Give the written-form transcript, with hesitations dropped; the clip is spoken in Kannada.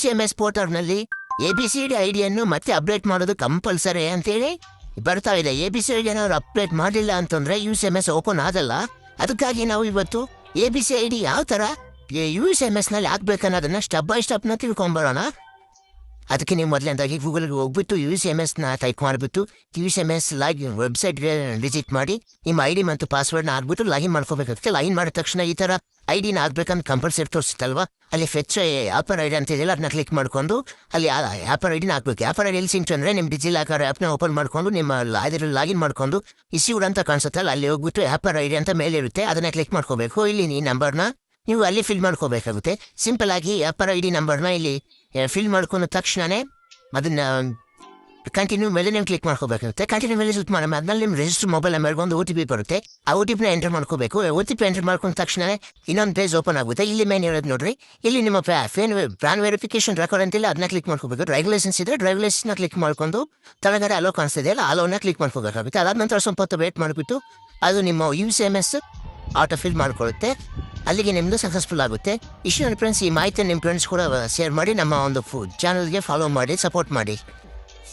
SMS ಪೋರ್ಟಲ್ನಲ್ಲಿ ABCD ಐಡಿಯನ್ನು ಮತ್ತೆ ಅಪ್ಡೇಟ್ ಮಾಡೋದು ಕಂಪಲ್ಸರಿ ಅಂತೇಳಿ ಬರ್ತಾ ಇದೆ. ABCD ಏನಾದ್ರು ಅಪ್ಡೇಟ್ ಮಾಡಿಲ್ಲ ಅಂತಂದರೆ USMS ಓಪನ್ ಆಗಲ್ಲ. ಅದಕ್ಕಾಗಿ ನಾವು ಇವತ್ತು ABCD ಯಾವ ಥರ USMSನಲ್ಲಿ ಹಾಕ್ಬೇಕನ್ನೋದನ್ನು ಸ್ಟೆಪ್ ಬೈ ಸ್ಟೆಪ್ನ ತಿಳ್ಕೊಂಬರೋಣ. ಅದಕ್ಕೆ ನೀವು ಮೊದಲನೇದಾಗಿ ಗೂಗಲ್ಗೆ ಹೋಗ್ಬಿಟ್ಟು USMSನ ಟೈಪ್ ಮಾಡಿಬಿಟ್ಟು USMS ವೆಬ್ಸೈಟ್ಗೆ ವಿಸಿಟ್ ಮಾಡಿ ನಿಮ್ಮ ID ಮತ್ತು ಪಾಸ್ವರ್ಡ್ನ ಹಾಕ್ಬಿಟ್ಟು ಲಾಗಿನ್ ಮಾಡ್ಕೋಬೇಕಾಗುತ್ತೆ. ಲಾಗಿನ್ ಮಾಡಿದ ತಕ್ಷಣ ಈ ಥರ ID ಹಾಕ್ಬೇಕಂತ ಕಂಪಲ್ಸರಿ ತೋರಿಸುತ್ತಲ್ವ, ಅಲ್ಲಿ ಫೆಚ್ ಆ್ಯಪರ್ ID ಅಂತ ಇದೆಯಲ್ಲ, ಅದನ್ನ ಕ್ಲಿಕ್ ಮಾಡಿಕೊಂಡು ಅಲ್ಲಿ ಆ್ಯಪರ್ ಐಡಿನ ಹಾಕ್ಬೇಕು. ಆ್ಯಪರ್ ID ಎಲ್ಲಿ ಸಿಂಕ್ತು ಅಂದರೆ ನಿಮ್ಮ ಡಿಜಿಲಾಕರ್ ಆ್ಯಪ್ನ ಓಪನ್ ಮಾಡಿಕೊಂಡು ನಿಮ್ಮ ಅದರಲ್ಲಿ ಲಾಗಿನ್ ಮಾಡಿಕೊಂಡು ಇಸ್ಯೂಡ್ ಅಂತ ಕಾಣಿಸುತ್ತಲ್ಲ, ಅಲ್ಲಿ ಹೋಗ್ಬಿಟ್ಟು ಆ್ಯಪರ್ ID ಅಂತ ಮೇಲೆ ಇರುತ್ತೆ, ಅದನ್ನು ಕ್ಲಿಕ್ ಮಾಡ್ಕೋಬೇಕು. ಇಲ್ಲಿ ಈ ನಂಬರ್ನ ನೀವು ಅಲ್ಲಿ ಫಿಲ್ ಮಾಡ್ಕೋಬೇಕಾಗುತ್ತೆ. ಸಿಂಪಲ್ ಆಗಿ ಆ್ಯಪರ್ ID ನಂಬರ್ನ ಇಲ್ಲಿ ಫಿಲ್ ಮಾಡ್ಕೊಂಡ ತಕ್ಷಣವೇ ಅದನ್ನು ಕಂಟಿನ್ಯೂ ಮೇಲೆ ನೀವು ಕ್ಲಿಕ್ ಮಾಡ್ಕೋಬೇಕಾಗುತ್ತೆ. ಕಂಟಿನ್ಯೂ ಮೇಲೆ ಕ್ಲಿಕ್ ಮಾಡಿ ಆದ್ಮೇಲೆ ನಿಮ್ಮ ರಿಜಿಸ್ಟರ್ ಮೊಬೈಲ್ ನಂಬರ್ಗೆ ಒಂದು OTP ಬರುತ್ತೆ. ಆ OTPನ ಎಂಟರ್ ಮಾಡ್ಕೋಬೇಕು. OTP ಎಂಟರ್ ಮಾಡ್ಕೊಂಡ ತಕ್ಷಣವೇ ಇನ್ನೊಂದು ಪೇಜ್ ಓಪನ್ ಆಗುತ್ತೆ. ಇಲ್ಲಿ ಮೇನ್ ಇರೋದು ನೋಡ್ರಿ, ಇಲ್ಲಿ ನಿಮ್ಮ ಪ್ಯಾನ್ ವೆರಿಫಿಕೇಶನ್ ರೆಕಾರ್ಡ್ ಅಂತಿಲ್ಲ, ಅದನ್ನ ಕ್ಲಿಕ್ ಮಾಡ್ಕೋಬೇಕು. ಡ್ರೈವಿಂಗ್ ಲೈಸೆನ್ಸ್ ಇದ್ದರೆ ಡ್ರೈವಿಂಗ್ ಲೈಸೆನ್ಸ್ನ ಕ್ಲಿಕ್ ಮಾಡ್ಕೊಂಡು ತೆಳಗಡೆ ಅಲೋ ಕಾಣಿಸ್ತಿದೆ ಅಲ್ಲ, ಅಲೋನ ಕ್ಲಿಕ್ ಮಾಡ್ಕೋಬೇಕಾಗುತ್ತೆ. ಅದಾದ ನಂತರ ಸ್ವಲ್ಪ ಹೊತ್ತು ವೇಟ್ ಮಾಡಿಬಿಟ್ಟು ಅದು ನಿಮ್ಮ USMS ಆಟೋ ಫಿಲ್ ಮಾಡ್ಕೊಳ್ಳುತ್ತೆ. ಅಲ್ಲಿಗೆ ನಿಮ್ಮದು ಸಕ್ಸಸ್ಫುಲ್ ಆಗುತ್ತೆ. ಇಷ್ಟು ನನ್ನ ಫ್ರೆಂಡ್ಸ್, ಈ ಮಾಹಿತಿ ನಿಮ್ಮ ಫ್ರೆಂಡ್ಸ್ ಕೂಡ ಶೇರ್ ಮಾಡಿ, ನಮ್ಮ ಒಂದು ಚಾನಲ್ಗೆ ಫಾಲೋ ಮಾಡಿ, ಸಪೋರ್ಟ್ ಮಾಡಿ.